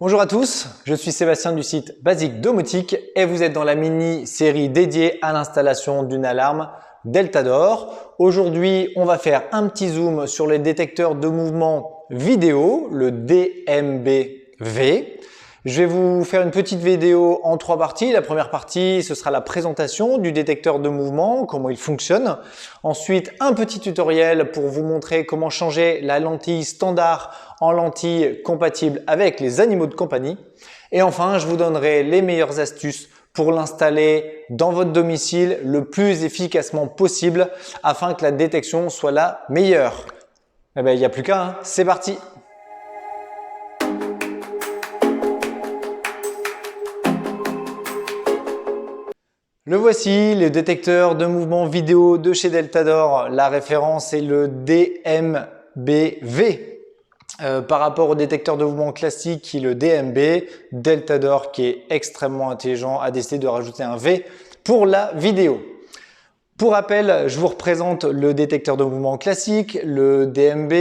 Bonjour à tous, je suis Sébastien du site Basique Domotique et vous êtes dans la mini-série dédiée à l'installation d'une alarme Deltador. Aujourd'hui, on va faire un petit zoom sur les détecteurs de mouvement vidéo, le DMB-V. Je vais vous faire une petite vidéo en 3 parties. La première partie, ce sera la présentation du détecteur de mouvement, comment il fonctionne. Ensuite, un petit tutoriel pour vous montrer comment changer la lentille standard en lentille compatible avec les animaux de compagnie. Et enfin, je vous donnerai les meilleures astuces pour l'installer dans votre domicile le plus efficacement possible afin que la détection soit la meilleure. Eh bien, il n'y a plus qu'à, hein. C'est parti! Le voici, le détecteur de mouvement vidéo de chez Deltador. La référence est le DMB-V. Par rapport au détecteur de mouvement classique qui est le DMB, Deltador qui est extrêmement intelligent a décidé de rajouter un V pour la vidéo. Pour rappel, je vous représente le détecteur de mouvement classique, le DMB.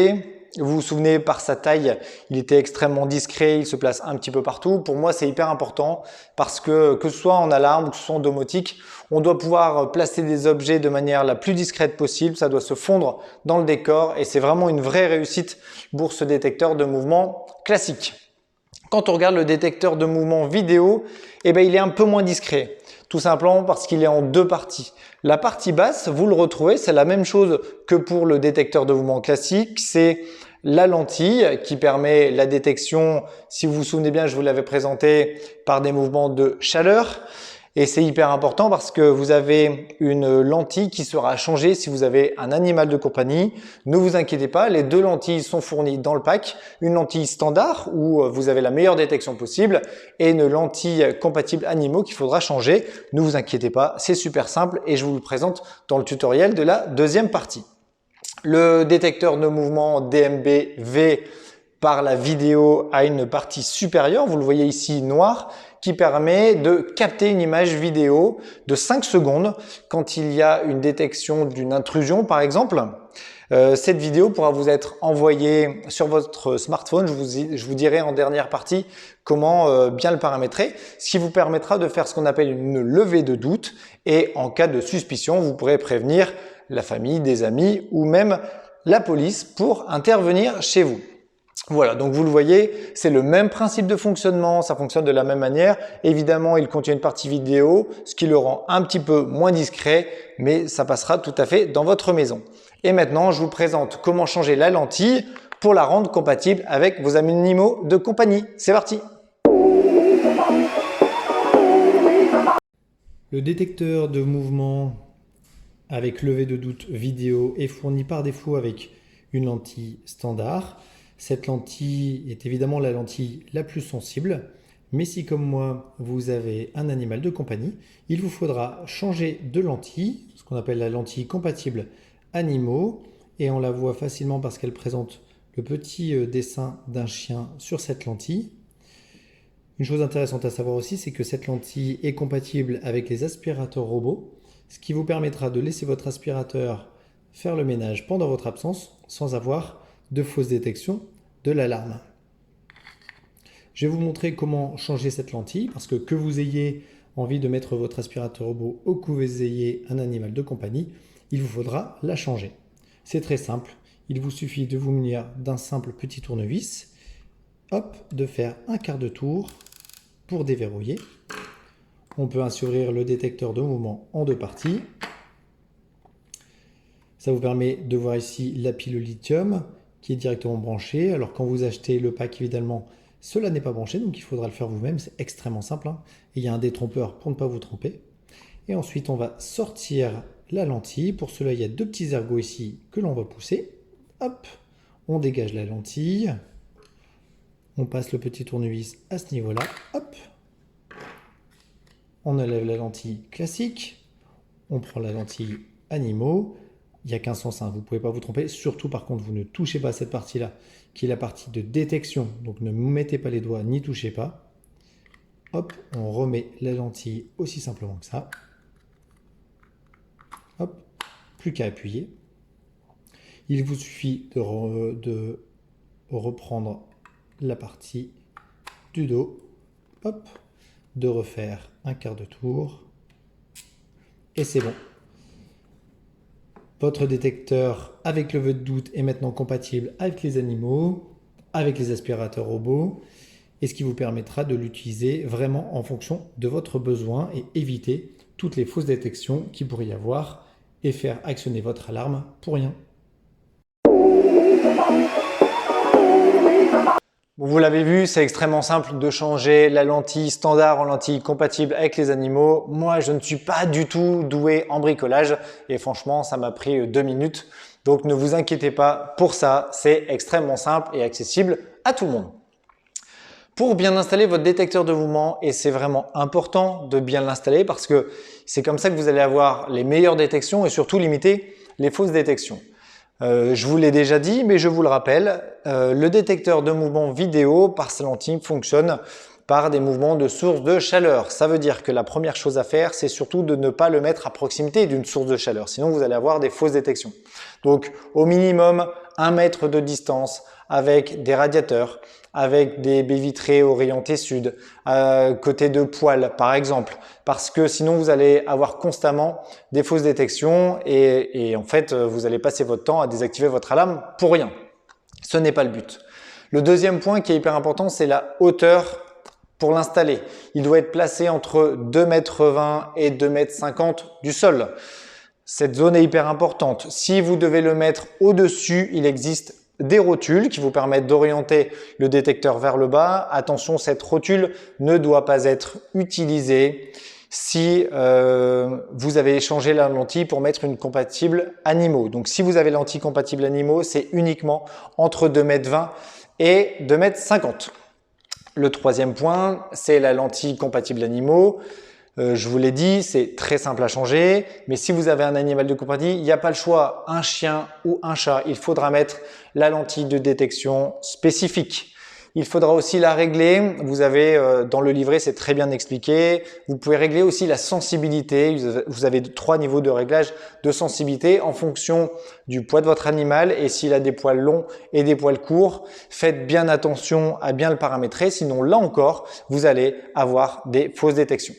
Vous vous souvenez, par sa taille, il était extrêmement discret, il se place un petit peu partout. Pour moi, c'est hyper important parce que ce soit en alarme ou que ce soit en domotique, on doit pouvoir placer des objets de manière la plus discrète possible. Ça doit se fondre dans le décor et c'est vraiment une vraie réussite pour ce détecteur de mouvement classique. Quand on regarde le détecteur de mouvement vidéo, il est un peu moins discret. Tout simplement parce qu'il est en 2 parties. La partie basse, vous le retrouvez, c'est la même chose que pour le détecteur de mouvement classique. C'est la lentille qui permet la détection, si vous vous souvenez bien, je vous l'avais présenté, par des mouvements de chaleur. Et c'est hyper important parce que vous avez une lentille qui sera changée si vous avez un animal de compagnie. Ne vous inquiétez pas, les 2 lentilles sont fournies dans le pack. Une lentille standard où vous avez la meilleure détection possible et une lentille compatible animaux qu'il faudra changer. Ne vous inquiétez pas, c'est super simple et je vous le présente dans le tutoriel de la deuxième partie. Le détecteur de mouvement DMB-V par la vidéo a une partie supérieure, vous le voyez ici noir, qui permet de capter une image vidéo de 5 secondes quand il y a une détection d'une intrusion par exemple. Cette vidéo pourra vous être envoyée sur votre smartphone. Je vous dirai en dernière partie comment bien le paramétrer, ce qui vous permettra de faire ce qu'on appelle une levée de doute et en cas de suspicion, vous pourrez prévenir la famille, des amis ou même la police pour intervenir chez vous. Voilà, donc vous le voyez, c'est le même principe de fonctionnement, ça fonctionne de la même manière. Évidemment, il contient une partie vidéo, ce qui le rend un petit peu moins discret, mais ça passera tout à fait dans votre maison. Et maintenant, je vous présente comment changer la lentille pour la rendre compatible avec vos animaux de compagnie. C'est parti! Le détecteur de mouvement avec levée de doute vidéo est fourni par défaut avec une lentille standard. Cette lentille est évidemment la lentille la plus sensible, mais si comme moi vous avez un animal de compagnie, il vous faudra changer de lentille, ce qu'on appelle la lentille compatible animaux, et on la voit facilement parce qu'elle présente le petit dessin d'un chien sur cette lentille. Une chose intéressante à savoir aussi, c'est que cette lentille est compatible avec les aspirateurs robots, ce qui vous permettra de laisser votre aspirateur faire le ménage pendant votre absence sans avoir de fausse détection de l'alarme. Je vais vous montrer comment changer cette lentille parce que vous ayez envie de mettre votre aspirateur robot ou que vous ayez un animal de compagnie, il vous faudra la changer. C'est très simple, il vous suffit de vous munir d'un simple petit tournevis, hop, de faire un quart de tour pour déverrouiller. On peut ainsi ouvrir le détecteur de mouvement en 2 parties. Ça vous permet de voir ici la pile lithium qui est directement branchée. Alors quand vous achetez le pack, évidemment, cela n'est pas branché, donc il faudra le faire vous-même. C'est extrêmement simple, hein. Et il y a un détrompeur pour ne pas vous tromper. Et ensuite, on va sortir la lentille. Pour cela, il y a 2 petits ergots ici que l'on va pousser. Hop, on dégage la lentille. On passe le petit tournevis à ce niveau-là. Hop, on enlève la lentille classique. On prend la lentille animaux. Il n'y a qu'un sens, hein, vous ne pouvez pas vous tromper. Surtout, par contre, vous ne touchez pas cette partie-là, qui est la partie de détection. Donc, ne mettez pas les doigts, n'y touchez pas. Hop, on remet la lentille aussi simplement que ça. Hop, plus qu'à appuyer. Il vous suffit de reprendre la partie du dos, hop, de refaire un quart de tour. Et c'est bon. Votre détecteur avec levé de doute est maintenant compatible avec les animaux, avec les aspirateurs robots, et ce qui vous permettra de l'utiliser vraiment en fonction de votre besoin et éviter toutes les fausses détections qu'il pourrait y avoir et faire actionner votre alarme pour rien. Vous l'avez vu, c'est extrêmement simple de changer la lentille standard en lentille compatible avec les animaux. Moi, je ne suis pas du tout doué en bricolage et franchement, ça m'a pris 2 minutes. Donc, ne vous inquiétez pas pour ça, c'est extrêmement simple et accessible à tout le monde. Pour bien installer votre détecteur de mouvement, et c'est vraiment important de bien l'installer parce que c'est comme ça que vous allez avoir les meilleures détections et surtout limiter les fausses détections. Je vous l'ai déjà dit, mais je vous le rappelle, le détecteur de mouvement vidéo par sa lentille fonctionne par des mouvements de source de chaleur. Ça veut dire que la première chose à faire, c'est surtout de ne pas le mettre à proximité d'une source de chaleur. Sinon, vous allez avoir des fausses détections. Donc, au minimum, 1 mètre de distance avec des radiateurs, avec des baies vitrées orientées sud, côté de poêle par exemple, parce que sinon vous allez avoir constamment des fausses détections et en fait vous allez passer votre temps à désactiver votre alarme pour rien. Ce n'est pas le but. Le deuxième point qui est hyper important, c'est la hauteur pour l'installer. Il doit être placé entre 2,20 m et 2,50 m du sol. Cette zone est hyper importante. Si vous devez le mettre au-dessus, il existe des rotules qui vous permettent d'orienter le détecteur vers le bas. Attention, cette rotule ne doit pas être utilisée si vous avez changé la lentille pour mettre une compatible animaux. Donc, si vous avez lentille compatible animaux, c'est uniquement entre 2,20 m et 2,50 m. Le troisième point, c'est la lentille compatible animaux. Je vous l'ai dit, c'est très simple à changer, mais si vous avez un animal de compagnie, il n'y a pas le choix, un chien ou un chat, il faudra mettre la lentille de détection spécifique. Il faudra aussi la régler, vous avez dans le livret, c'est très bien expliqué. Vous pouvez régler aussi la sensibilité, vous avez 3 niveaux de réglage de sensibilité en fonction du poids de votre animal et s'il a des poils longs et des poils courts. Faites bien attention à bien le paramétrer, sinon là encore, vous allez avoir des fausses détections.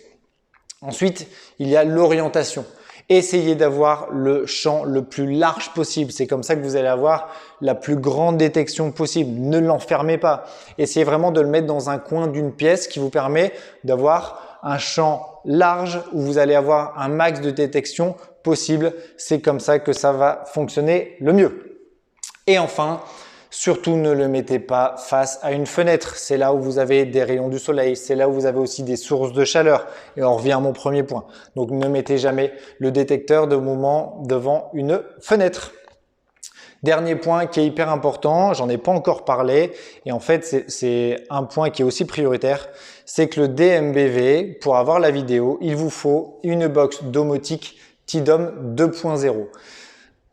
Ensuite, il y a l'orientation. Essayez d'avoir le champ le plus large possible. C'est comme ça que vous allez avoir la plus grande détection possible. Ne l'enfermez pas. Essayez vraiment de le mettre dans un coin d'une pièce qui vous permet d'avoir un champ large où vous allez avoir un max de détection possible. C'est comme ça que ça va fonctionner le mieux. Et enfin, surtout ne le mettez pas face à une fenêtre. C'est là où vous avez des rayons du soleil. C'est là où vous avez aussi des sources de chaleur. Et on revient à mon premier point. Donc ne mettez jamais le détecteur de mouvement devant une fenêtre. Dernier point qui est hyper important, j'en ai pas encore parlé. Et en fait, c'est un point qui est aussi prioritaire. C'est que le DMBV, pour avoir la vidéo, il vous faut une box domotique TDOM 2.0.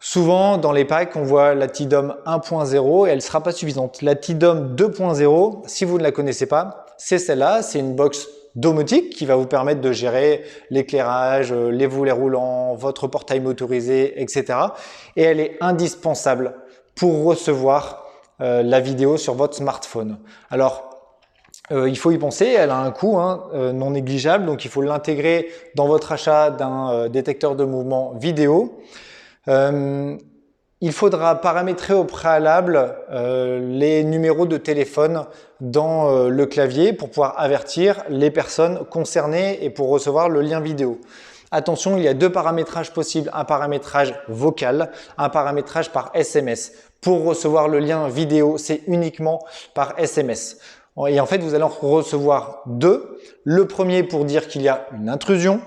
Souvent, dans les packs, on voit la TDOM 1.0 et elle ne sera pas suffisante. La TDOM 2.0, si vous ne la connaissez pas, c'est celle-là. C'est une box domotique qui va vous permettre de gérer l'éclairage, les volets roulants, votre portail motorisé, etc. Et elle est indispensable pour recevoir la vidéo sur votre smartphone. Alors, il faut y penser, elle a un coût non négligeable, donc il faut l'intégrer dans votre achat d'un détecteur de mouvement vidéo. Il faudra paramétrer au préalable les numéros de téléphone dans le clavier pour pouvoir avertir les personnes concernées et pour recevoir le lien vidéo. Attention, il y a 2 paramétrages possibles, un paramétrage vocal, un paramétrage par SMS. Pour recevoir le lien vidéo, c'est uniquement par SMS. Et en fait, vous allez en recevoir 2. Le premier pour dire qu'il y a une intrusion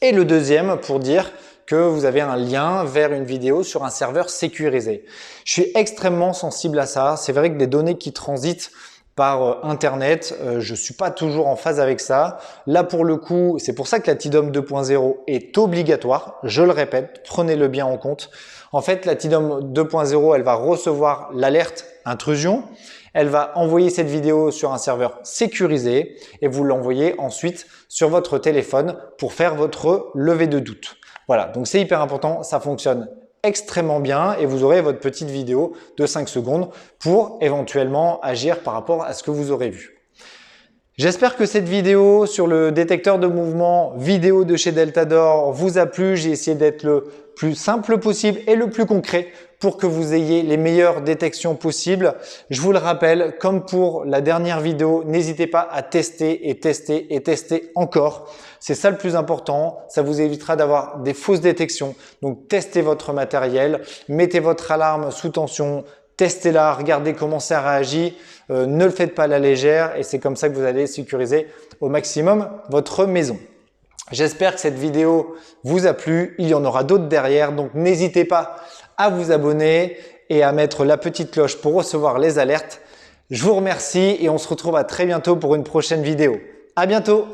et le deuxième pour dire que vous avez un lien vers une vidéo sur un serveur sécurisé. Je suis extrêmement sensible à ça. C'est vrai que des données qui transitent par Internet, je suis pas toujours en phase avec ça. Là, pour le coup, c'est pour ça que la TDOM 2.0 est obligatoire. Je le répète, prenez-le bien en compte. En fait, la TDOM 2.0, elle va recevoir l'alerte intrusion. Elle va envoyer cette vidéo sur un serveur sécurisé et vous l'envoyez ensuite sur votre téléphone pour faire votre levée de doute. Voilà, donc c'est hyper important, ça fonctionne extrêmement bien et vous aurez votre petite vidéo de 5 secondes pour éventuellement agir par rapport à ce que vous aurez vu. J'espère que cette vidéo sur le détecteur de mouvement vidéo de chez Deltador vous a plu. J'ai essayé d'être le plus simple possible et le plus concret pour que vous ayez les meilleures détections possibles. Je vous le rappelle, comme pour la dernière vidéo, n'hésitez pas à tester et tester et tester encore. C'est ça le plus important. Ça vous évitera d'avoir des fausses détections. Donc, testez votre matériel, mettez votre alarme sous tension, testez-la, regardez comment ça réagit. Ne le faites pas à la légère et c'est comme ça que vous allez sécuriser au maximum votre maison. J'espère que cette vidéo vous a plu. Il y en aura d'autres derrière, donc n'hésitez pas à vous abonner et à mettre la petite cloche pour recevoir les alertes. Je vous remercie et on se retrouve à très bientôt pour une prochaine vidéo. À bientôt!